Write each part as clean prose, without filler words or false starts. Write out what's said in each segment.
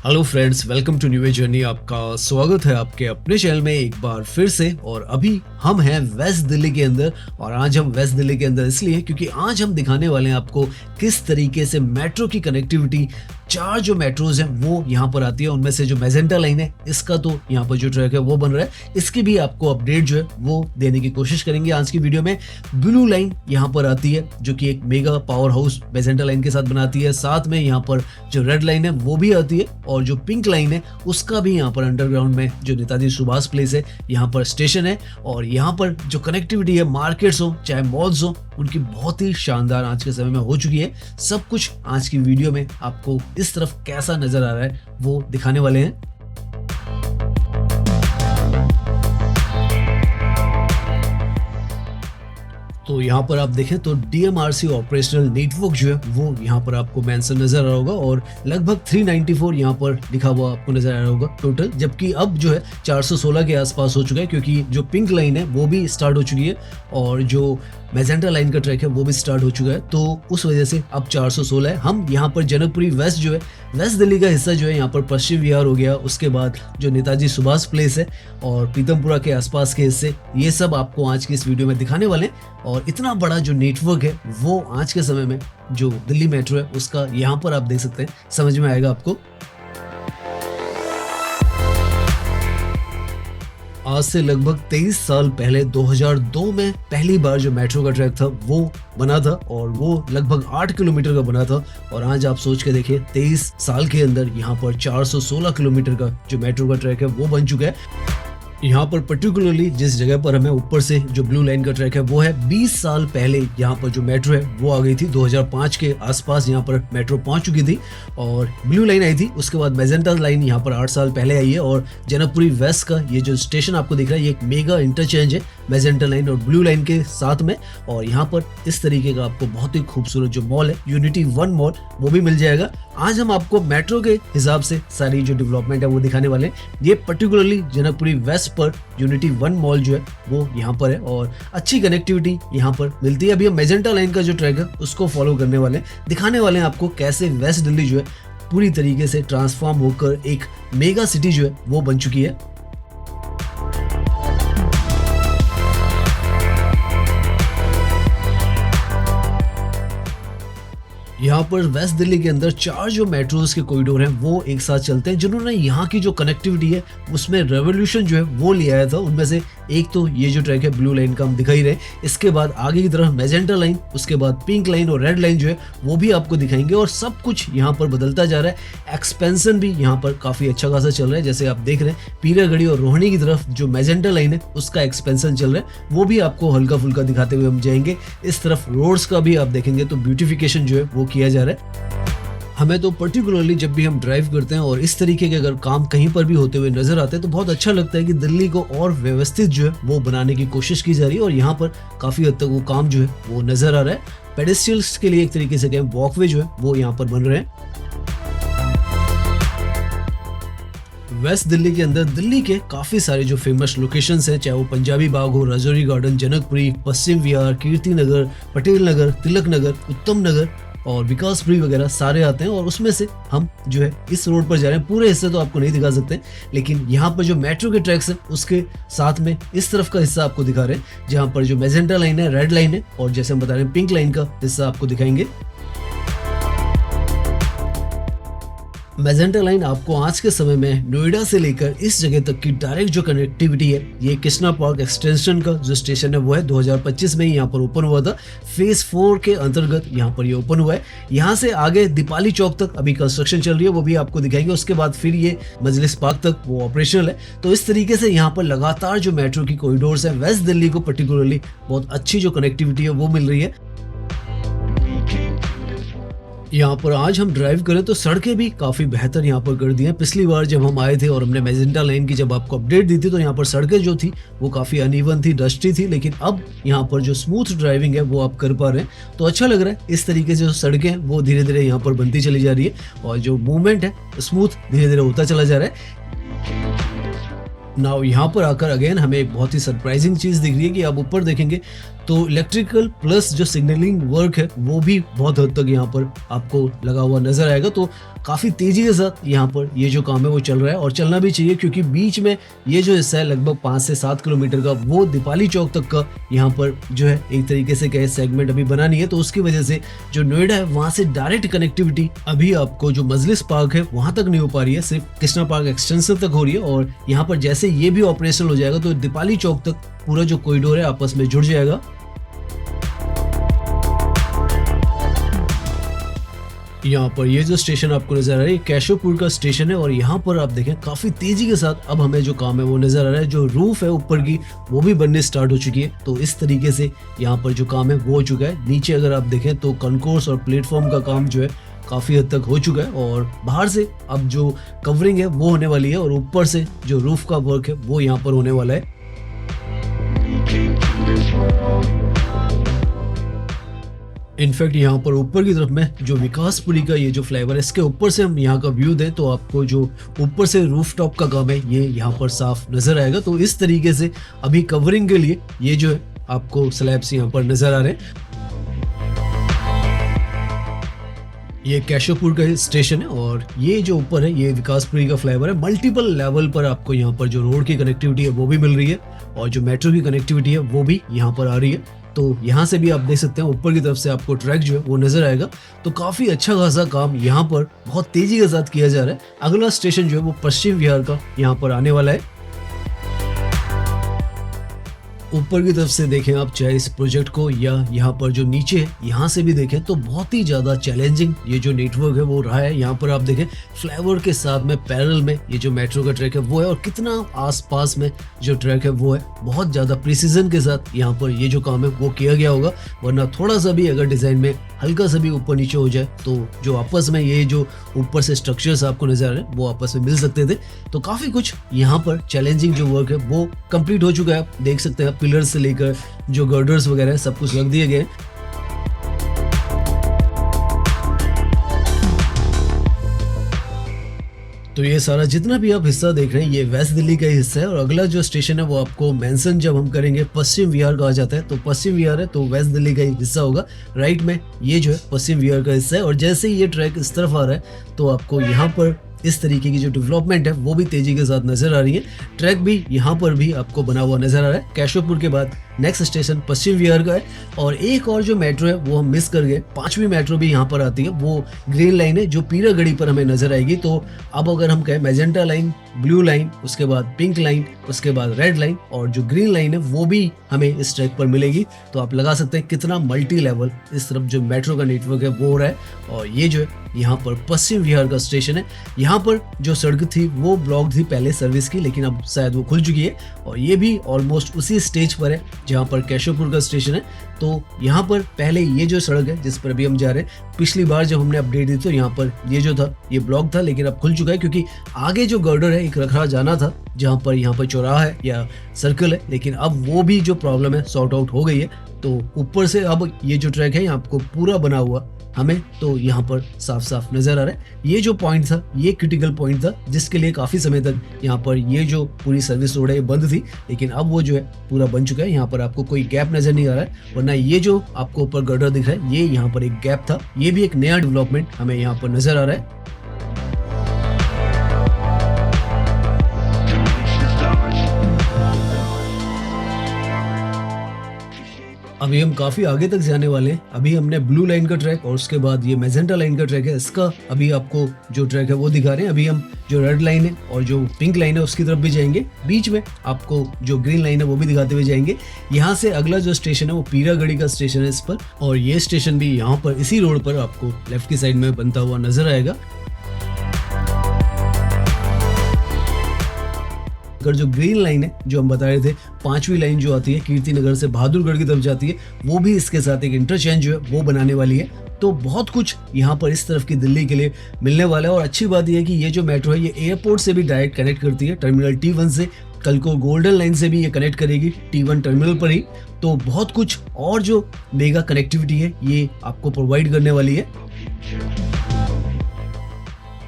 Hello friends, welcome to new journey. आपका स्वागत है आपके अपने चैनल में एक बार फिर से। और अभी हम हैं वेस्ट दिल्ली के अंदर, और आज हम वेस्ट दिल्ली के अंदर इसलिए क्योंकि आज हम दिखाने वाले हैं आपको किस तरीके से मेट्रो की कनेक्टिविटी, 4 जो मेट्रोज हैं वो यहाँ पर आती है। उनमें से जो मैजेंटा लाइन है इसका तो यहाँ पर जो ट्रैक है वो बन रहा है, इसकी भी आपको अपडेट जो है वो देने की कोशिश करेंगे आज की वीडियो में। ब्लू लाइन यहाँ पर आती है जो कि एक mega power house magenta line के साथ बनाती है। साथ में यहाँ पर जो रेड लाइन है वो भी आती है, और जो पिंक लाइन है उसका भी यहाँ पर अंडरग्राउंड में जो नेताजी सुभाष प्लेस है यहाँ पर स्टेशन है। और यहाँ पर जो कनेक्टिविटी है, मार्केट्स हो चाहे मॉल्स हो, उनकी बहुत ही शानदार आज के समय में हो चुकी है। सब कुछ आज की वीडियो में आपको इस तरफ कैसा नजर आ रहा है वो दिखाने वाले हैं। तो यहाँ पर आप देखें तो DMRC ऑपरेशनल नेटवर्क जो है वो यहाँ पर आपको मेंशन नजर आ रहा होगा, और लगभग 394 यहाँ पर लिखा हुआ आपको नजर आ रहा होगा टोटल। जबकि अब जो है 416 के आसपास हो चुका है, क्योंकि जो पिंक लाइन है वो भी स्टार्ट हो चुकी है और जो मैजेंटा लाइन का ट्रैक है वो भी स्टार्ट हो चुका है। तो उस वजह से अब 416 है। हम यहाँ पर जनकपुरी वेस्ट जो है, वेस्ट दिल्ली का हिस्सा जो है, यहाँ पर पश्चिम विहार हो गया, उसके बाद जो नेताजी सुभाष प्लेस है और पीतमपुरा के आसपास के हिस्से, ये सब आपको आज की इस वीडियो में दिखाने वाले हैं। और इतना बड़ा जो नेटवर्क है वो आज के समय में जो दिल्ली मेट्रो है उसका यहाँ पर आप देख सकते हैं, समझ में आएगा आपको। आज से लगभग 23 साल पहले 2002 में पहली बार जो मेट्रो का ट्रैक था वो बना था, और वो लगभग 8 किलोमीटर का बना था। और आज आप सोच के देखिए 23 साल के अंदर यहाँ पर 416 किलोमीटर का जो मेट्रो का ट्रैक है वो बन चुका है। यहाँ पर पर्टिकुलरली जिस जगह पर हमें ऊपर से जो ब्लू लाइन का ट्रैक है वो है, 20 साल पहले यहाँ पर जो मेट्रो है वो आ गई थी। 2005 के आसपास यहाँ पर मेट्रो पहुंच चुकी थी और ब्लू लाइन आई थी। उसके बाद मैजेंटा लाइन यहाँ पर 8 साल पहले आई है। और जनकपुरी वेस्ट का ये जो स्टेशन आपको दिख रहा है ये एक मेगा इंटरचेंज है मैजेंटा लाइन और ब्लू लाइन के साथ में। और यहाँ पर इस तरीके का आपको बहुत ही खूबसूरत जो मॉल है, यूनिटी 1 मॉल, वो भी मिल जाएगा। आज हम आपको मेट्रो के हिसाब से सारी जो डेवलपमेंट है वो दिखाने वाले हैं। ये पर्टिकुलरली जनकपुरी वेस्ट पर यूनिटी 1 मॉल जो है वो यहाँ पर है, और अच्छी कनेक्टिविटी यहाँ पर मिलती है। अभी हम मैजेंटा लाइन का जो ट्रैक है उसको फॉलो करने वाले हैं, दिखाने वाले हैं आपको कैसे वेस्ट दिल्ली जो है पूरी तरीके से ट्रांसफॉर्म होकर एक मेगा सिटी जो है वो बन चुकी है। यहाँ पर वेस्ट दिल्ली के अंदर 4 जो मेट्रोज के कॉरिडोर हैं वो एक साथ चलते हैं, जिन्होंने यहाँ की जो कनेक्टिविटी है उसमें रेवोल्यूशन जो है वो ले आया था। उनमें से एक तो ये जो ट्रैक है ब्लू लाइन का हम दिखा ही रहे, इसके बाद आगे की तरफ मैजेंटा लाइन, उसके बाद पिंक लाइन और रेड लाइन जो है वो भी आपको दिखाएंगे। और सब कुछ यहाँ पर बदलता जा रहा है। एक्सपेंशन भी यहाँ पर काफी अच्छा खासा चल रहा है। जैसे आप देख रहे हैं पीरागढ़ी और रोहिणी की तरफ जो मैजेंटा लाइन है उसका एक्सपेंशन चल रहा है, वो भी आपको हल्का फुल्का दिखाते हुए हम जाएंगे। इस तरफ रोड्स का भी आप देखेंगे तो ब्यूटिफिकेशन जो है वो किया जा रहा है। हमें तो पर्टिकुलरली जब भी हम ड्राइव करते हैं और इस तरीके के अगर काम कहीं पर भी होते हुए नजर आते हैं तो बहुत अच्छा लगता है कि दिल्ली को और व्यवस्थित जो है वो बनाने की कोशिश की जा रही है। और यहाँ पर काफी हद तक वो काम जो है वो नजर आ रहा है। पेडेस्ट्रियल्स के लिए एक तरीके से कहें वॉकवे जो है वो यहाँ पर बन रहे हैं। वेस्ट दिल्ली के अंदर दिल्ली के काफी सारे जो फेमस लोकेशंस हैं, चाहे वो पंजाबी बाग हो, राजौरी गार्डन, जनकपुरी, पश्चिम विहार, कीर्ति नगर, पटेल नगर, तिलक नगर, उत्तम नगर और विकासपुरी वगैरह सारे आते हैं। और उसमें से हम जो है इस रोड पर जा रहे हैं। पूरे हिस्से तो आपको नहीं दिखा सकते, लेकिन यहाँ पर जो मेट्रो के ट्रैक्स हैं उसके साथ में इस तरफ का हिस्सा आपको दिखा रहे हैं, जहाँ पर जो मैजेंटा लाइन है, रेड लाइन है, और जैसे हम बता रहे हैं पिंक लाइन का हिस्सा आपको दिखाएंगे। मैजेंटा लाइन आपको आज के समय में नोएडा से लेकर इस जगह तक की डायरेक्ट जो कनेक्टिविटी है, ये कृष्णा पार्क एक्सटेंशन का जो स्टेशन है वो है 2025 में ही यहाँ पर ओपन हुआ था। फेज 4 के अंतर्गत यहाँ पर ये ओपन हुआ है। यहाँ से आगे दीपाली चौक तक अभी कंस्ट्रक्शन चल रही है, वो भी आपको दिखाएंगे। उसके बाद फिर ये मजलिस पार्क तक वो ऑपरेशनल है। तो इस तरीके से यहाँ पर लगातार जो मेट्रो की कॉरिडोर्स है, वेस्ट दिल्ली को पर्टिकुलरली बहुत अच्छी जो कनेक्टिविटी है वो मिल रही है। यहाँ पर आज हम ड्राइव करें तो सड़कें भी काफी बेहतर यहाँ पर कर दी हैं। पिछली बार जब हम आए थे और हमने मैजेंटा लाइन की जब आपको अपडेट दी थी तो यहाँ पर सड़कें जो थी वो काफी अनइवन थी, डस्टी थी, लेकिन अब यहाँ पर जो स्मूथ ड्राइविंग है वो आप कर पा रहे हैं। तो अच्छा लग रहा है। इस तरीके से जो सड़कें वो धीरे धीरे यहाँ पर बनती चली जा रही है और जो मूवमेंट है स्मूथ धीरे धीरे होता चला जा रहा है। नाउ यहाँ पर आकर अगेन हमें एक बहुत ही सरप्राइजिंग चीज दिख रही है कि आप ऊपर देखेंगे तो इलेक्ट्रिकल प्लस जो सिग्नलिंग वर्क है वो भी बहुत हद तक यहाँ पर आपको लगा हुआ नजर आएगा। तो काफ़ी तेज़ी के साथ यहाँ पर ये जो काम है वो चल रहा है और चलना भी चाहिए, क्योंकि बीच में ये जो हिस्सा है लगभग 5 से 7 किलोमीटर का, वो दीपाली चौक तक का यहाँ पर जो है एक तरीके से कहे सेगमेंट अभी बना नहीं है। तो उसकी वजह से जो नोएडा है वहाँ से डायरेक्ट कनेक्टिविटी अभी आपको जो मजलिस पार्क है वहाँ तक नहीं हो पा रही है, सिर्फ कृष्णा पार्क एक्सटेंशन तक हो रही है। और यहाँ पर जैसे ये भी ऑपरेशनल हो जाएगा तो दीपाली चौक तक पूरा जो कॉरिडोर है आपस में जुड़ जाएगा। यहाँ पर ये जो स्टेशन आपको नजर आ रहा है ये केशवपुर का स्टेशन है और यहाँ पर आप देखें काफी तेजी के साथ अब हमें जो काम है वो नजर आ रहा है। जो रूफ है ऊपर की वो भी बनने स्टार्ट हो चुकी है। तो इस तरीके से यहाँ पर जो काम है वो हो चुका है। नीचे अगर आप देखें तो कॉन्कोर्स और प्लेटफॉर्म का काम जो है काफी हद तक हो चुका है और बाहर से अब जो कवरिंग है वो होने वाली है और ऊपर से जो रूफ का वर्क है वो यहाँ पर होने वाला है। इनफैक्ट यहाँ पर ऊपर की तरफ में जो विकासपुरी का ये जो फ्लाईओवर है इसके ऊपर से हम यहाँ का व्यू दें तो आपको जो ऊपर से रूफ टॉप का काम है ये यहाँ पर साफ नजर आएगा। तो इस तरीके से अभी कवरिंग के लिए ये जो है आपको स्लैब्स यहाँ पर नजर आ रहे हैं। ये केशवपुर का स्टेशन है और ये जो ऊपर है ये विकासपुरी का फ्लाईओवर है। मल्टीपल लेवल पर आपको यहाँ पर जो रोड की कनेक्टिविटी है वो भी मिल रही है और जो मेट्रो की कनेक्टिविटी है वो भी यहाँ पर आ रही है। तो यहाँ से भी आप देख सकते हैं ऊपर की तरफ से आपको ट्रैक जो है वो नजर आएगा। तो काफी अच्छा खासा काम यहाँ पर बहुत तेजी के साथ किया जा रहा है। अगला स्टेशन जो है वो पश्चिम विहार का यहाँ पर आने वाला है। ऊपर की तरफ से देखें आप चाहे इस प्रोजेक्ट को या यहाँ पर जो नीचे है यहाँ से भी देखें तो बहुत ही ज्यादा चैलेंजिंग ये जो नेटवर्क है वो रहा है। यहाँ पर आप देखें फ्लाईओवर के साथ में पैरेलल में ये जो मेट्रो का ट्रैक है वो है और कितना आसपास में जो ट्रैक है वो है। बहुत ज्यादा प्रिसीजन के साथ यहाँ पर ये जो काम है वो किया गया होगा, वरना थोड़ा सा भी अगर डिजाइन में हल्का सा भी ऊपर नीचे हो जाए तो जो आपस में ये जो ऊपर से स्ट्रक्चर्स आपको नजर आ रहे हैं वो आपस में मिल सकते थे। तो काफी कुछ यहाँ पर चैलेंजिंग जो वर्क है वो कंप्लीट हो चुका है। आप देख सकते हैं पिलर से लेकर जो गर्डर्स वगैरह सब कुछ रख दिए गए। तो ये सारा जितना भी आप हिस्सा देख रहे हैं ये वेस्ट दिल्ली का ही हिस्सा है और अगला जो स्टेशन है वो आपको मेंशन जब हम करेंगे पश्चिम विहार कहा जाता है। तो पश्चिम विहार है तो वेस्ट दिल्ली का ही हिस्सा होगा। राइट में ये जो है पश्चिम विहार का हिस्सा है और जैसे ही ये ट्रैक इस तरफ आ रहा है तो आपको यहाँ पर इस तरीके की जो डेवलपमेंट है वो भी तेजी के साथ नजर आ रही है। ट्रैक भी यहाँ पर भी आपको बना हुआ नजर आ रहा है। केशवपुर के बाद नेक्स्ट स्टेशन पश्चिम विहार का है और एक और जो मेट्रो है वो हम मिस कर गए। 5वीं मेट्रो भी यहाँ पर आती है, वो ग्रीन लाइन है जो पीरागढ़ी पर हमें नजर आएगी। तो अब अगर हम कहें मैजेंटा लाइन, ब्लू लाइन, उसके बाद पिंक लाइन, उसके बाद रेड लाइन और जो ग्रीन लाइन है वो भी हमें इस ट्रैक पर मिलेगी। तो आप लगा सकते हैं कितना मल्टी लेवल इस तरफ जो मेट्रो का नेटवर्क है वो हो रहा है। और ये जो है यहाँ पर पश्चिम विहार का स्टेशन है। यहाँ पर जो सड़क थी वो ब्लॉक थी पहले सर्विस की, लेकिन अब शायद वो खुल चुकी है और ये भी ऑलमोस्ट उसी स्टेज पर है जहाँ पर केशवपुर का स्टेशन है। तो यहाँ पर पहले ये जो सड़क है जिस पर अभी हम जा रहे हैं, पिछली बार जब हमने अपडेट दी तो यहाँ पर ये जो था ये ब्लॉक था, लेकिन अब खुल चुका है क्योंकि आगे जो गर्डर है एक रखा जाना था जहाँ पर यहाँ पर चौराहा है या सर्कल है, लेकिन अब वो भी जो प्रॉब्लम है सॉर्ट आउट हो गई है। तो ऊपर से अब ये जो ट्रैक है यहाँ आपको पूरा बना हुआ हमें तो यहाँ पर साफ साफ नजर आ रहा है। ये जो पॉइंट था ये क्रिटिकल पॉइंट था जिसके लिए काफी समय तक यहाँ पर ये जो पूरी सर्विस रोड है ये बंद थी, लेकिन अब वो जो है पूरा बन चुका है। यहाँ पर आपको कोई गैप नजर नहीं आ रहा है, वरना ये जो आपको ऊपर गर्डर दिख रहा है ये यहाँ पर एक गैप था। ये भी एक नया डेवलपमेंट हमें यहाँ पर नजर आ रहा है। अभी हम काफी आगे तक जाने वाले हैं। अभी हमने ब्लू लाइन का ट्रैक और उसके बाद ये मैजेंटा लाइन का ट्रैक है, इसका अभी आपको जो ट्रैक है वो दिखा रहे हैं। अभी हम जो रेड लाइन है और जो पिंक लाइन है उसकी तरफ भी जाएंगे, बीच में आपको जो ग्रीन लाइन है वो भी दिखाते हुए जाएंगे। यहाँ से अगला जो स्टेशन है वो पीरागढ़ी का स्टेशन है इस पर, और ये स्टेशन भी यहाँ पर इसी रोड पर आपको लेफ्ट की साइड में बनता हुआ नजर आएगा। अगर जो ग्रीन लाइन है जो हम बता रहे थे 5वीं लाइन जो आती है कीर्ति नगर से बहादुरगढ़ की तरफ जाती है, वो भी इसके साथ एक इंटरचेंज जो है वो बनाने वाली है। तो बहुत कुछ यहाँ पर इस तरफ की दिल्ली के लिए मिलने वाला है। और अच्छी बात यह है कि ये जो मेट्रो है ये एयरपोर्ट से भी डायरेक्ट कनेक्ट करती है, टर्मिनल T1 से। कल को गोल्डन लाइन से भी ये कनेक्ट करेगी T1 टर्मिनल पर ही। तो बहुत कुछ और जो मेगा कनेक्टिविटी है ये आपको प्रोवाइड करने वाली है।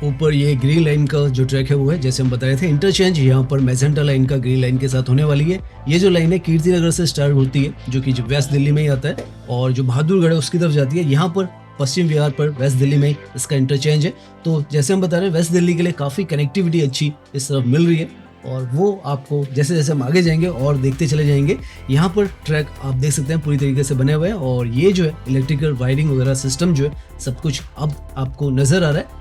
ऊपर ये ग्रीन लाइन का जो ट्रैक है वो है, जैसे हम बताए थे, इंटरचेंज यहाँ पर मैजेंटा लाइन का ग्रीन लाइन के साथ होने वाली है। ये जो लाइन है कीर्ति नगर से स्टार्ट होती है, जो कि वेस्ट दिल्ली में ही आता है, और जो बहादुरगढ़ है उसकी तरफ जाती है। यहाँ पर पश्चिम विहार पर वेस्ट दिल्ली में इसका इंटरचेंज है। तो जैसे हम बता रहे हैं, वेस्ट दिल्ली के लिए काफ़ी कनेक्टिविटी अच्छी इस तरफ मिल रही है, और वो आपको जैसे जैसे हम आगे जाएंगे और देखते चले जाएंगे, यहाँ पर ट्रैक आप देख सकते हैं पूरी तरीके से बने हुए हैं, और ये जो है इलेक्ट्रिकल वायरिंग वगैरह सिस्टम जो है सब कुछ अब आपको नज़र आ रहा है।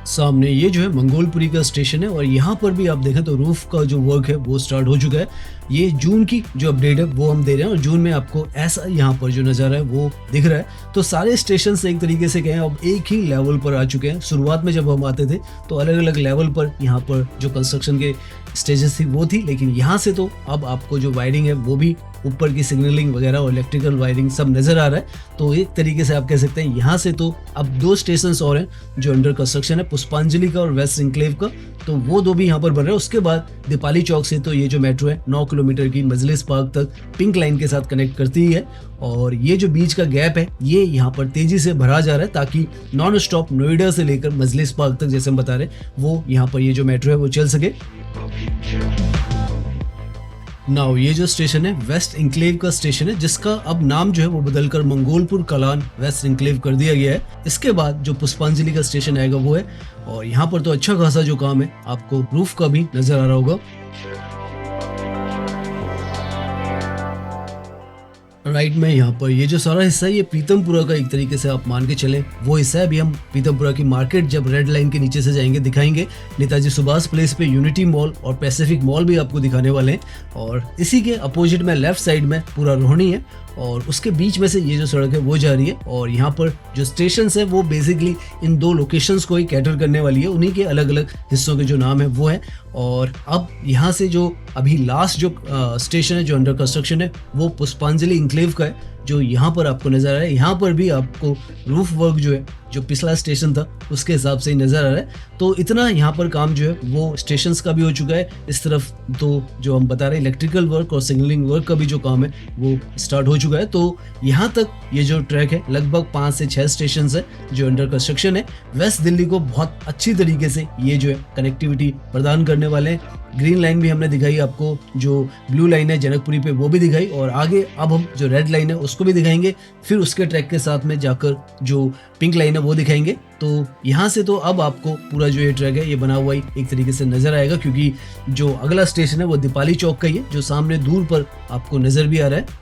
सामने ये जो है मंगोलपुरी का स्टेशन है, और यहाँ पर भी आप देखें तो रूफ का जो वर्क है वो स्टार्ट हो चुका है। ये जून की जो अपडेट है वो हम दे रहे हैं, और जून में आपको ऐसा यहाँ पर जो नज़ारा है वो दिख रहा है। तो सारे स्टेशन एक तरीके से कहें अब एक ही लेवल पर आ चुके हैं। शुरुआत में जब हम आते थे तो अलग अलग लेवल पर यहाँ पर जो कंस्ट्रक्शन के स्टेजेस थी वो थी, लेकिन यहाँ से तो अब आपको जो वायरिंग है वो भी ऊपर की सिग्नलिंग वगैरह और इलेक्ट्रिकल वायरिंग सब नज़र आ रहा है। तो एक तरीके से आप कह सकते हैं यहाँ से तो अब 2 स्टेशन और हैं जो अंडर कंस्ट्रक्शन है, पुष्पांजलि का और वेस्ट इंक्लेव का, तो वो 2 भी यहाँ पर बन रहे हैं। उसके बाद दीपाली चौक से तो ये जो मेट्रो है 9 किलोमीटर की मजलिस पार्क तक पिंक लाइन के साथ कनेक्ट करती है, और ये जो बीच का गैप है ये यहाँ पर तेजी से भरा जा रहा है, ताकि नॉन स्टॉप नोएडा से लेकर मजलिस पार्क तक, जैसे हम बता रहे हैं, वो यहाँ पर ये जो मेट्रो है वो चल सके। नाउ ये जो स्टेशन है वेस्ट इंक्लेव का स्टेशन है, जिसका अब नाम जो है वो बदलकर मंगोलपुर कलान वेस्ट इंक्लेव कर दिया गया है। इसके बाद जो पुष्पांजलि का स्टेशन आएगा वो है, और यहाँ पर तो अच्छा खासा जो काम है आपको रूफ का भी नजर आ रहा होगा। राइट में यहाँ पर ये जो सारा हिस्सा है ये पीतमपुरा का एक तरीके से आप मान के चलें वो हिस्सा है। अभी हम पीतमपुरा की मार्केट जब रेड लाइन के नीचे से जाएंगे दिखाएंगे। नेताजी सुभाष प्लेस पे यूनिटी मॉल और पैसिफिक मॉल भी आपको दिखाने वाले हैं, और इसी के अपोजिट में लेफ्ट साइड में पूरा रोहिणी है, और उसके बीच में से ये जो सड़क है वो जा रही है। और यहाँ पर जो स्टेशन है वो बेसिकली इन 2 लोकेशंस को ही कैटर करने वाली है, उन्हीं के अलग अलग हिस्सों के जो नाम है वो है। और अब यहाँ से जो अभी लास्ट जो स्टेशन है जो अंडर कंस्ट्रक्शन है वो पुष्पांजलि इंक्लेव का है, जो यहाँ पर आपको नजर आ रहा है। यहाँ पर भी आपको रूफ वर्क जो है जो पिछला स्टेशन था उसके हिसाब से ही नजर आ रहा है। तो इतना यहाँ पर काम जो है वो स्टेशंस का भी हो चुका है। इस तरफ तो जो हम बता रहे हैं इलेक्ट्रिकल वर्क और सिग्नलिंग वर्क का भी जो काम है वो स्टार्ट हो चुका है। तो यहाँ तक ये जो ट्रैक है लगभग 5 से 6 स्टेशन है जो अंडर कंस्ट्रक्शन है। वेस्ट दिल्ली को बहुत अच्छी तरीके से ये जो है कनेक्टिविटी प्रदान करने वाले हैं। ग्रीन लाइन भी हमने दिखाई आपको, जो ब्लू लाइन है जनकपुरी पे वो भी दिखाई, और आगे अब हम जो रेड लाइन है उसको भी दिखाएंगे। फिर उसके ट्रैक के साथ में जाकर जो पिंक लाइन है वो दिखाएंगे। तो यहाँ से तो अब आपको पूरा जो ये ट्रैक है ये बना हुआ ही एक तरीके से नजर आएगा, क्योंकि जो अगला स्टेशन है वो दीपाली चौक का ही है, जो सामने दूर पर आपको नजर भी आ रहा है।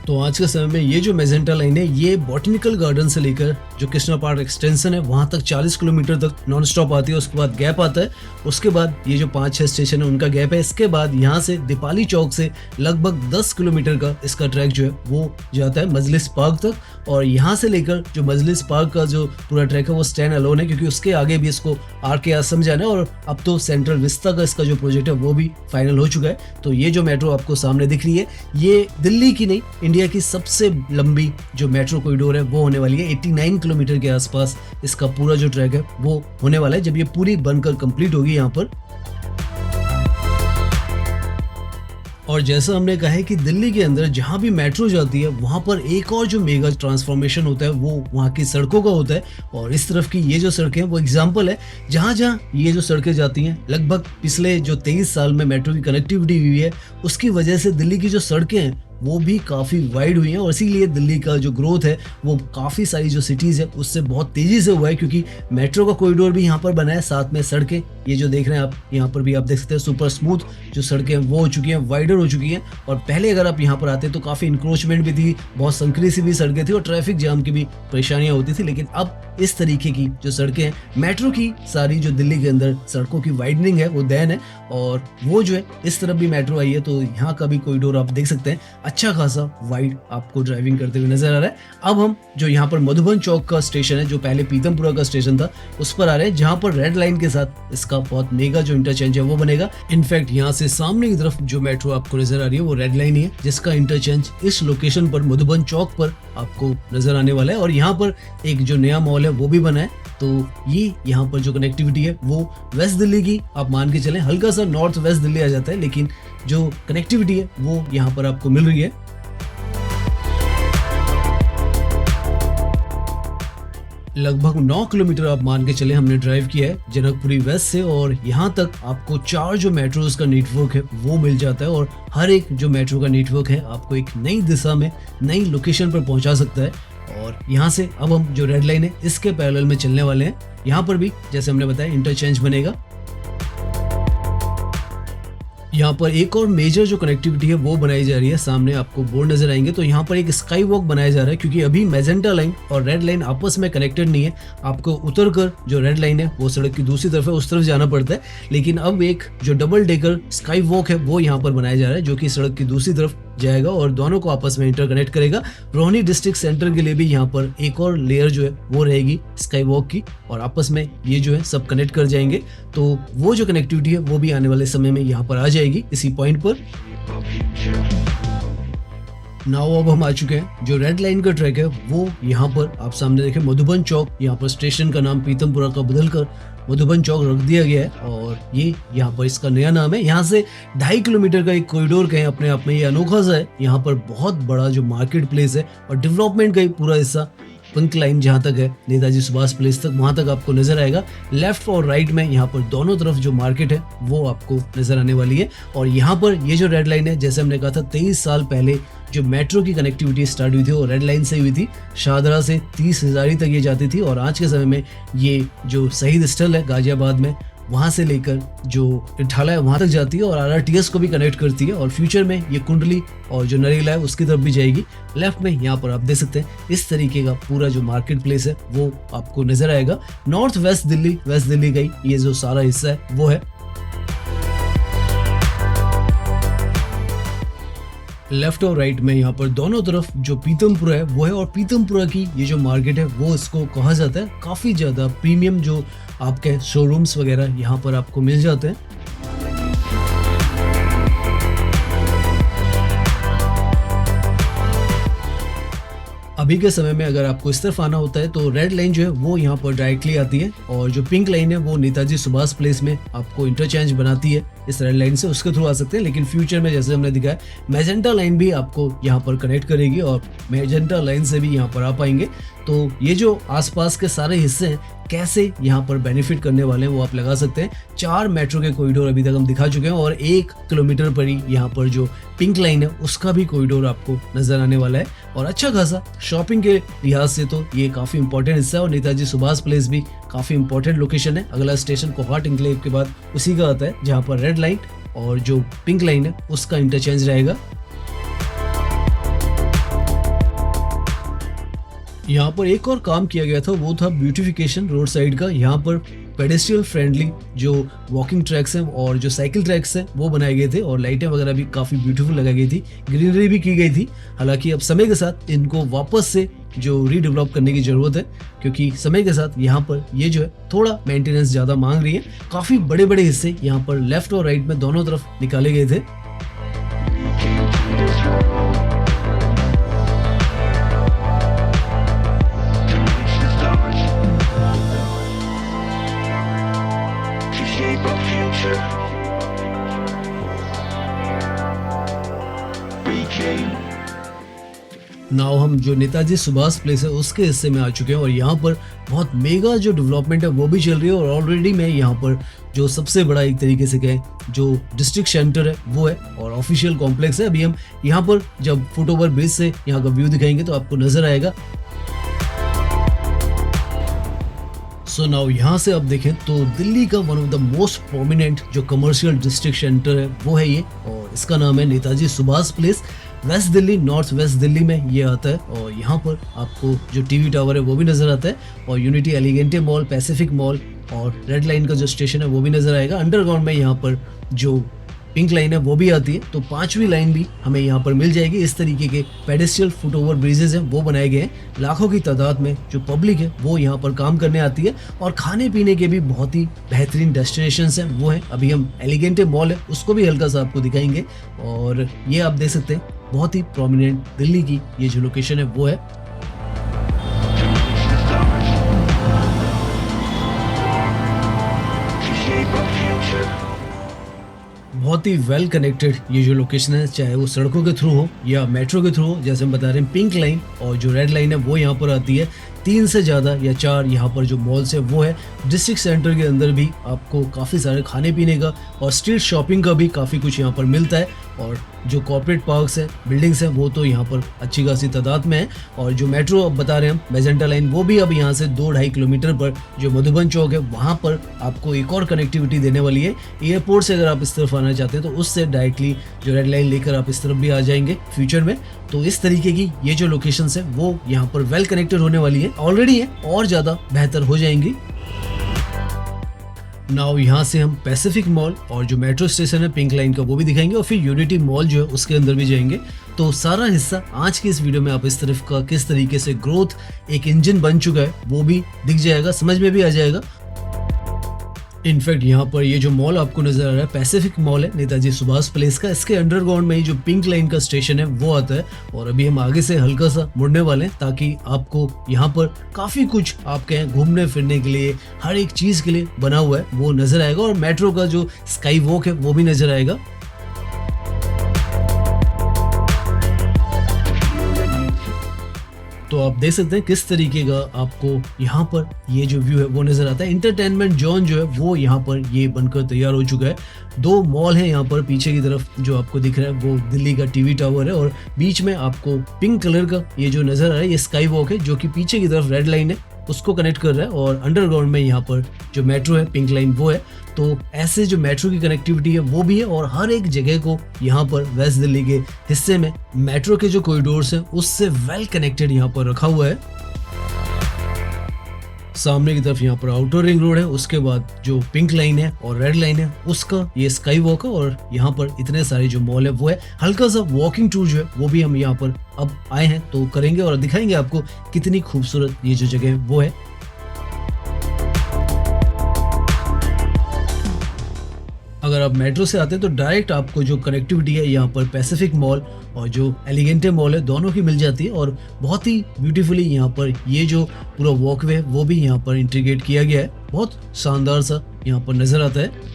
तो आज के समय में ये जो मेजेंटा लाइन है ये बॉटनिकल गार्डन से लेकर जो कृष्णा पार्क एक्सटेंशन है वहां तक 40 किलोमीटर तक नॉन स्टॉप आती है। उसके बाद गैप आता है, उसके बाद ये जो 5-6 स्टेशन है उनका गैप है। इसके बाद यहाँ से दीपाली चौक से लगभग 10 किलोमीटर का इसका ट्रैक जो है वो जाता है मजलिस पार्क तक, और यहाँ से लेकर जो मजलिस पार्क का जो पूरा ट्रैक है वो स्टैंड अलोन है, क्योंकि उसके आगे भी इसको आर.के. आश्रम जाना है, और अब तो सेंट्रल विस्ता का इसका जो प्रोजेक्ट है वो भी फाइनल हो चुका है। तो ये जो मेट्रो आपको सामने दिख रही है ये दिल्ली की नहीं इंडिया की सबसे लंबी जो मेट्रो कॉरिडोर है वो होने वाली है। 89 किलोमीटर के आसपास इसका पूरा जो ट्रैक है वो होने वाला है जब ये पूरी बनकर कंप्लीट होगी यहाँ पर। और जैसा हमने कहा है कि दिल्ली के अंदर जहाँ भी मेट्रो जाती है वहाँ पर एक और जो मेगा ट्रांसफॉर्मेशन होता है वो वहाँ की सड़कों का होता है। और इस तरफ की ये जो सड़कें हैं वो एग्जाम्पल है, जहाँ जहाँ ये जो सड़कें जाती हैं लगभग पिछले जो 23 साल में मेट्रो की कनेक्टिविटी हुई है उसकी वजह से दिल्ली की जो सड़कें हैं वो भी काफ़ी वाइड हुई हैं, और इसीलिए दिल्ली का जो ग्रोथ है वो काफ़ी सारी जो सिटीज़ है उससे बहुत तेज़ी से हुआ है, क्योंकि मेट्रो का कॉरिडोर भी यहाँ पर बना है। साथ में सड़कें ये जो देख रहे हैं आप यहाँ पर भी आप देख सकते हैं सुपर स्मूथ जो सड़कें हैं वो हो चुकी हैं, वाइडर हो चुकी हैं। और पहले अगर आप यहाँ पर आते तो काफ़ी इंक्रोचमेंट भी थी, बहुत संकरी सी भी सड़कें थी और ट्रैफिक जाम की भी परेशानियाँ होती थी। लेकिन अब इस तरीके की जो सड़कें हैं मेट्रो की सारी जो दिल्ली के अंदर सड़कों की वाइडनिंग है वो देन है, और वो जो है इस तरफ भी मेट्रो आई है तो यहाँ का भी कॉरिडोर आप देख सकते हैं अच्छा खासा वाइड आपको ड्राइविंग करते हुए नजर आ रहा है। अब हम जो यहाँ पर मधुबन चौक का स्टेशन है, जो पहले पीतमपुरा का स्टेशन था, उस पर आ रहे हैं, जहाँ पर रेड लाइन के साथ इसका बहुत मेगा जो इंटरचेंज है वो बनेगा। इनफैक्ट यहाँ से सामने की तरफ जो मेट्रो आपको नजर आ रही है वो रेड लाइन ही है, जिसका इंटरचेंज इस लोकेशन पर मधुबन चौक पर आपको नजर आने वाला है। और यहाँ पर एक जो नया मॉल है वो भी बना है। तो ये यहाँ पर जो कनेक्टिविटी है वो वेस्ट दिल्ली की आप मान के चलें, हल्का सा नॉर्थ वेस्ट दिल्ली आ जाता है, लेकिन जो कनेक्टिविटी है वो यहाँ पर आपको मिल रही है। लगभग 9 किलोमीटर आप मान के चले हमने ड्राइव किया है जनकपुरी वेस्ट से, और यहाँ तक आपको 4 जो मेट्रोज का नेटवर्क है वो मिल जाता है। और हर एक जो मेट्रो का नेटवर्क है आपको एक नई दिशा में, नई लोकेशन पर पहुंचा सकता है। और यहाँ से अब हम जो रेड लाइन है इसके पैरेलल में चलने वाले हैं। यहाँ पर भी जैसे हमने बताया इंटरचेंज बनेगा। यहाँ पर एक और मेजर जो कनेक्टिविटी है वो बनाई जा रही है। सामने आपको बोर्ड नजर आएंगे, तो यहाँ पर एक स्काई वॉक बनाया जा रहा है, क्योंकि अभी मैजेंटा लाइन और रेड लाइन आपस में कनेक्टेड नहीं है। आपको उतरकर जो रेड लाइन है वो सड़क की दूसरी तरफ है, उस तरफ जाना पड़ता है। लेकिन अब एक जो डबल डेकर स्काई वॉक है वो यहाँ पर बनाया जा रहा है, जो कि सड़क की दूसरी तरफ जाएगा और दोनों को आपस में इंटरकनेक्ट करेगा। रोहिणी डिस्ट्रिक्ट सेंटर के लिए भी यहाँ पर एक और लेयर जो है वो रहेगी स्काई वॉक की, और आपस में ये जो है सब कनेक्ट कर जाएंगे। तो वो जो कनेक्टिविटी है वो भी आने वाले समय में यहाँ पर आ जाएगी इसी पॉइंट पर। नाउ अब हम आ चुके हैं, जो रेड लाइन का ट्रैक है वो यहाँ पर आप सामने देखें मधुबन चौक, यहाँ पर स्टेशन का नाम पीतमपुरा का बदलकर मधुबन चौक रख दिया गया है, और ये यहाँ पर इसका नया नाम है। यहाँ से 2.5 किलोमीटर का एक कॉरिडोर कहें अपने आप में ये अनोखा सा है। यहाँ पर बहुत बड़ा जो मार्केट प्लेस है और डेवलपमेंट का ही पूरा हिस्सा पिंक लाइन जहाँ तक है नेताजी सुभाष प्लेस तक, वहां तक आपको नजर आएगा। लेफ्ट और राइट में यहाँ पर दोनों तरफ जो मार्केट है वो आपको नजर आने वाली है। और यहाँ पर ये जो रेड लाइन है, जैसे हमने कहा था 23 साल पहले जो मेट्रो की कनेक्टिविटी स्टार्ट हुई थी वो रेड लाइन से हुई थी। शाहदरा से 30 हजारी तक ये जाती थी, और आज के समय में ये जो शहीद स्थल है गाजियाबाद में, वहां से लेकर जो इठाला है वहां तक जाती है और आरआरटीएस को भी कनेक्ट करती है। और फ्यूचर में ये कुंडली और जो नरेला है उसकी तरफ भी जाएगी। लेफ्ट में यहाँ पर आप देख सकते हैं इस तरीके का पूरा जो मार्केट प्लेस है वो आपको नजर आएगा। नॉर्थ वेस्ट दिल्ली का ही ये जो सारा हिस्सा है वो है। लेफ्ट और राइट में यहाँ पर दोनों तरफ जो पीतमपुरा है वो है, और पीतमपुरा की ये जो मार्केट है वो इसको कहा जाता है। काफी ज्यादा प्रीमियम जो आपके शोरूम्स वगैरह यहाँ पर आपको मिल जाते हैं। अभी के समय में अगर आपको इस तरफ आना होता है तो रेड लाइन जो है वो यहाँ पर डायरेक्टली आती है, और जो पिंक लाइन है वो नेताजी सुभाष प्लेस में आपको इंटरचेंज बनाती है इस रेड लाइन से, उसके थ्रू आ सकते हैं। लेकिन फ्यूचर में जैसे हमने दिखाया मैजेंटा लाइन भी आपको यहाँ पर कनेक्ट करेगी, और मैजेंटा लाइन से भी यहाँ पर आ पाएंगे। तो ये जो आसपास के सारे हिस्से हैं कैसे यहाँ पर बेनिफिट करने वाले हैं वो आप लगा सकते हैं। 4 मेट्रो के कॉरिडोर अभी तक हम दिखा चुके हैं, और 1 किलोमीटर पर ही यहाँ पर जो पिंक लाइन है उसका भी कॉरिडोर आपको नजर आने वाला है। और अच्छा खासा शॉपिंग के लिहाज से तो ये काफी इंपॉर्टेंट हिस्सा है, और नेताजी सुभाष प्लेस भी काफी इंपॉर्टेंट लोकेशन है। अगला स्टेशन कोहाट इंक्लेव के बाद उसी का आता है, जहाँ पर रेड लाइन और जो पिंक लाइन है उसका इंटरचेंज रहेगा। यहाँ पर एक और काम किया गया था वो था ब्यूटिफिकेशन रोड साइड का। यहाँ पर पेडेस्ट्रियल फ्रेंडली जो वॉकिंग ट्रैक्स हैं और जो साइकिल ट्रैक्स हैं वो बनाए गए थे, और लाइटें वगैरह भी काफ़ी ब्यूटीफुल लगाई गई थी, ग्रीनरी भी की गई थी। हालांकि अब समय के साथ इनको वापस से जो रीडेवलप करने की ज़रूरत है, क्योंकि समय के साथ यहाँ पर ये जो है थोड़ा मेंटेनेंस ज़्यादा मांग रही है। काफ़ी बड़े बड़े हिस्से यहाँ पर लेफ्ट और राइट में दोनों तरफ निकाले गए थे। नाउ हम जो नेताजी सुभाष प्लेस है उसके हिस्से में आ चुके हैं, और यहाँ पर बहुत मेगा जो डेवलपमेंट है वो भी चल रही है। और ऑलरेडी मैं यहाँ पर जो सबसे बड़ा एक तरीके से कहें जो डिस्ट्रिक्ट सेंटर है वो है, और ऑफिशियल कॉम्प्लेक्स है। अभी हम यहाँ पर जब फुट ओवर ब्रिज से यहाँ का व्यू दिखाएंगे तो आपको नजर आएगा। सो नाउ यहाँ से आप देखें तो दिल्ली का one of the most prominent जो कमर्शियल डिस्ट्रिक्ट सेंटर है वो है ये, और इसका नाम है Netaji Subhash place. West Delhi, north west Delhi में ये आता है, और यहाँ पर आपको जो टीवी टावर है वो भी नजर आता है, और unity Elegante mall, Pacific mall और रेड लाइन का जो स्टेशन है वो भी नजर आएगा। अंडरग्राउंड में यहाँ पर जो पिंक लाइन है वो भी आती है, तो 5वीं लाइन भी हमें यहाँ पर मिल जाएगी। इस तरीके के पेडेस्ट्रियल फुट ओवर ब्रिजेस हैं वो बनाए गए हैं। लाखों की तादाद में जो पब्लिक है वो यहाँ पर काम करने आती है और खाने पीने के भी बहुत ही बेहतरीन डेस्टिनेशंस हैं वो हैं। अभी हम एलिगेंटे मॉल है उसको भी हल्का सा आपको दिखाएंगे और ये आप देख सकते हैं बहुत ही प्रोमिनेंट दिल्ली की ये जो लोकेशन है वो है। बहुत ही वेल कनेक्टेड ये जो लोकेशन है, चाहे वो सड़कों के थ्रू हो या मेट्रो के थ्रू हो। जैसे हम बता रहे हैं पिंक लाइन और जो रेड लाइन है वो यहाँ पर आती है। 3 से ज़्यादा या 4 यहाँ पर जो मॉल्स है वो है। डिस्ट्रिक्ट सेंटर के अंदर भी आपको काफ़ी सारे खाने पीने का और स्ट्रीट शॉपिंग का भी काफ़ी कुछ यहाँ पर मिलता है। और जो कॉर्पोरेट पार्क्स है, बिल्डिंग्स हैं वो तो यहाँ पर अच्छी खासी तादाद में है। और जो मेट्रो अब बता रहे हैं हम मेजेंटा लाइन, वो भी अब यहाँ से 2-2.5 किलोमीटर पर जो मधुबन चौक है वहाँ पर आपको एक और कनेक्टिविटी देने वाली है। एयरपोर्ट से अगर आप इस तरफ आना चाहते हैं तो उससे डायरेक्टली जो रेड लाइन लेकर आप इस तरफ भी आ जाएंगे फ्यूचर में। तो इस तरीके की ये जो लोकेशंस है वो यहाँ पर वेल कनेक्टेड होने वाली है, ऑलरेडी है और ज़्यादा बेहतर हो जाएंगी। नाउ यहाँ से हम पैसिफिक मॉल और जो मेट्रो स्टेशन है पिंक लाइन का वो भी दिखाएंगे और फिर यूनिटी मॉल जो है उसके अंदर भी जाएंगे। तो सारा हिस्सा आज की इस वीडियो में आप इस तरफ का किस तरीके से ग्रोथ एक इंजन बन चुका है वो भी दिख जाएगा, समझ में भी आ जाएगा। इनफैक्ट यहाँ पर ये जो मॉल आपको नजर आ रहा है पैसिफिक मॉल है नेताजी सुभाष प्लेस का, इसके अंडरग्राउंड में ही जो पिंक लाइन का स्टेशन है वो आता है। और अभी हम आगे से हल्का सा मुड़ने वाले हैं ताकि आपको यहाँ पर काफी कुछ आपके यहाँ घूमने फिरने के लिए हर एक चीज के लिए बना हुआ है वो नजर आएगा। और मेट्रो का जो स्काई वॉक है वो भी नजर आएगा। तो आप देख सकते हैं किस तरीके का आपको यहाँ पर ये जो व्यू है वो नजर आता है। इंटरटेनमेंट जोन जो है वो यहाँ पर ये बनकर तैयार हो चुका है। 2 मॉल है यहाँ पर, पीछे की तरफ जो आपको दिख रहा है वो दिल्ली का टीवी टावर है और बीच में आपको पिंक कलर का ये जो नजर आ रहा है ये स्काई वॉक है जो कि पीछे की तरफ रेड लाइन है उसको कनेक्ट कर रहा है। और अंडरग्राउंड में यहाँ पर जो मेट्रो है पिंक लाइन वो है। तो ऐसे जो मेट्रो की कनेक्टिविटी है वो भी है और हर एक जगह को यहाँ पर वेस्ट दिल्ली के हिस्से में मेट्रो के जो कॉरिडोर्स हैं उससे वेल कनेक्टेड यहाँ पर रखा हुआ है। सामने की तरफ यहाँ पर आउटर रिंग रोड है, उसके बाद जो पिंक लाइन है और रेड लाइन है उसका ये स्काई वॉक है और यहाँ पर इतने सारे जो मॉल है वो है। हल्का सा वॉकिंग टूर जो है वो भी हम यहाँ पर अब आए हैं तो करेंगे और दिखाएंगे आपको कितनी खूबसूरत ये जो जगह है वो है। अगर आप मेट्रो से आते हैं तो डायरेक्ट आपको जो कनेक्टिविटी है यहाँ पर पैसिफिक मॉल और जो एलिगेंटे मॉल है दोनों की मिल जाती है। और बहुत ही ब्यूटीफुली यहाँ पर ये जो पूरा वॉकवे है वो भी यहाँ पर इंटीग्रेट किया गया है, बहुत शानदार सा यहाँ पर नजर आता है।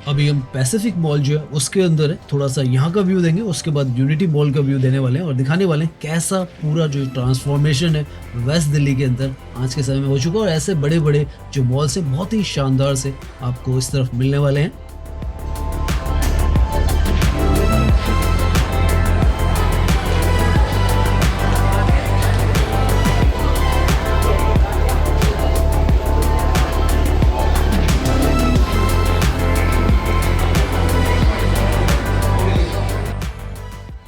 अभी हम पैसिफिक मॉल जो है उसके अंदर है, थोड़ा सा यहाँ का व्यू देंगे, उसके बाद यूनिटी मॉल का व्यू देने वाले हैं और दिखाने वाले हैं कैसा पूरा जो ट्रांसफॉर्मेशन है वेस्ट दिल्ली के अंदर आज के समय में हो चुका है। और ऐसे बड़े बड़े जो मॉल्स है बहुत ही शानदार से आपको इस तरफ मिलने वाले हैं।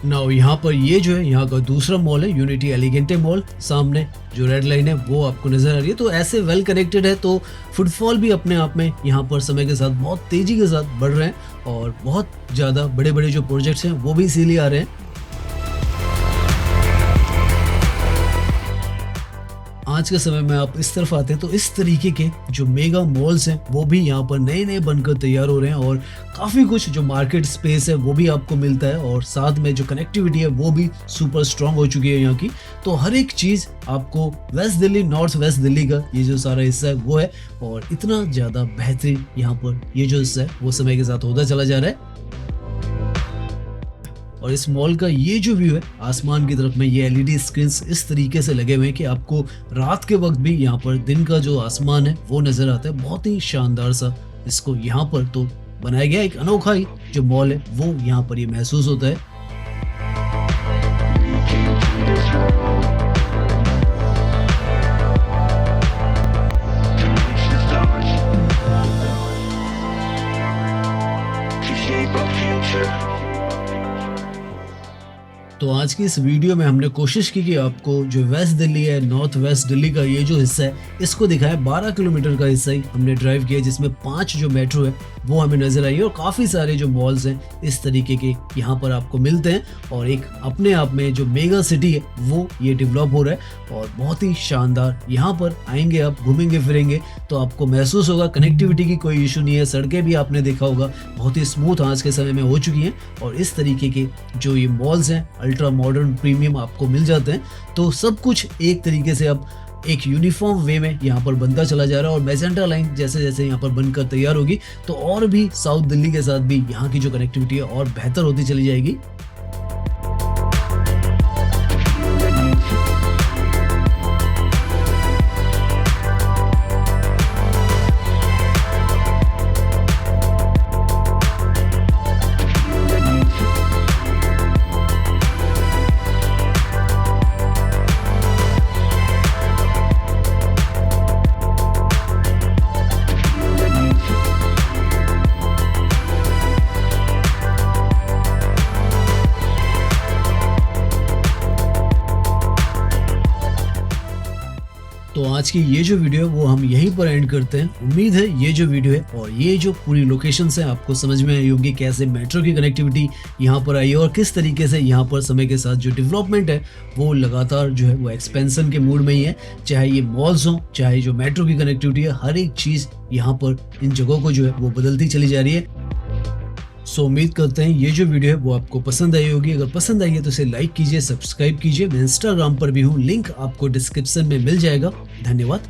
नाउ यहाँ पर ये जो है यहाँ का दूसरा मॉल है यूनिटी एलिगेंटे मॉल, सामने जो रेड लाइन है वो आपको नजर आ रही है। तो ऐसे वेल कनेक्टेड है तो फुटफॉल भी अपने आप में यहाँ पर समय के साथ बहुत तेजी के साथ बढ़ रहे हैं और बहुत ज़्यादा बड़े बड़े जो प्रोजेक्ट्स हैं वो भी इसीलिए आ रहे हैं। आज के समय में आप इस तरफ आते हैं तो इस तरीके के जो मेगा मॉल्स हैं वो भी यहाँ पर नए नए बनकर तैयार हो रहे हैं और काफ़ी कुछ जो मार्केट स्पेस है वो भी आपको मिलता है और साथ में जो कनेक्टिविटी है वो भी सुपर स्ट्रांग हो चुकी है यहाँ की। तो हर एक चीज़ आपको west Delhi, north west Delhi का ये जो सारा हिस्सा है वो है और इतना ज़्यादा बेहतरीन यहाँ पर ये जो हिस्सा है वो समय के साथ होता चला जा रहा है। और इस मॉल का ये जो व्यू है आसमान की तरफ में ये एलईडी स्क्रीन्स इस तरीके से लगे हुए हैं कि आपको रात के वक्त भी यहाँ पर दिन का जो आसमान है वो नजर आता है। बहुत ही शानदार सा इसको यहाँ पर तो बनाया गया, एक अनोखा ही जो मॉल है वो यहाँ पर ये महसूस होता है। तो आज की इस वीडियो में हमने कोशिश की कि आपको जो वेस्ट दिल्ली है, नॉर्थ वेस्ट दिल्ली का ये जो हिस्सा है, इसको दिखाया। 12 किलोमीटर का हिस्सा ही हमने ड्राइव किया, जिसमें 5 जो मेट्रो है वो हमें नजर आई है और काफ़ी सारे जो मॉल्स हैं इस तरीके के यहाँ पर आपको मिलते हैं। और एक अपने आप में जो मेगा सिटी है वो ये डेवलप हो रहा है और बहुत ही शानदार। यहाँ पर आएंगे आप, घूमेंगे फिरेंगे तो आपको महसूस होगा कनेक्टिविटी की कोई इशू नहीं है। सड़कें भी आपने देखा होगा बहुत ही स्मूथ आज के समय में हो चुकी हैं और इस तरीके के जो ये मॉल्स हैं अल्ट्रा मॉडर्न प्रीमियम आपको मिल जाते हैं। तो सब कुछ एक तरीके से अब एक यूनिफॉर्म वे में यहाँ पर बनता चला जा रहा है और मैजेंटा लाइन जैसे जैसे यहाँ पर बनकर तैयार होगी तो और भी साउथ दिल्ली के साथ भी यहाँ की जो कनेक्टिविटी है और बेहतर होती चली जाएगी। तो आज की ये जो वीडियो है वो हम यहीं पर एंड करते हैं। उम्मीद है ये जो वीडियो है और ये जो पूरी लोकेशन है आपको समझ में आई होगी, कैसे मेट्रो की कनेक्टिविटी यहाँ पर आई है और किस तरीके से यहाँ पर समय के साथ जो डेवलपमेंट है वो लगातार जो है वो एक्सपेंशन के मूड में ही है। चाहे ये मॉल्स हो, चाहे जो मेट्रो की कनेक्टिविटी है, हर एक चीज़ यहाँ पर इन जगहों को जो है वो बदलती चली जा रही है। सो उम्मीद करते हैं ये जो वीडियो है वो आपको पसंद आई होगी। अगर पसंद आई है तो इसे लाइक कीजिए, सब्सक्राइब कीजिए। मैं इंस्टाग्राम पर भी हूँ, लिंक आपको डिस्क्रिप्शन में मिल जाएगा। धन्यवाद।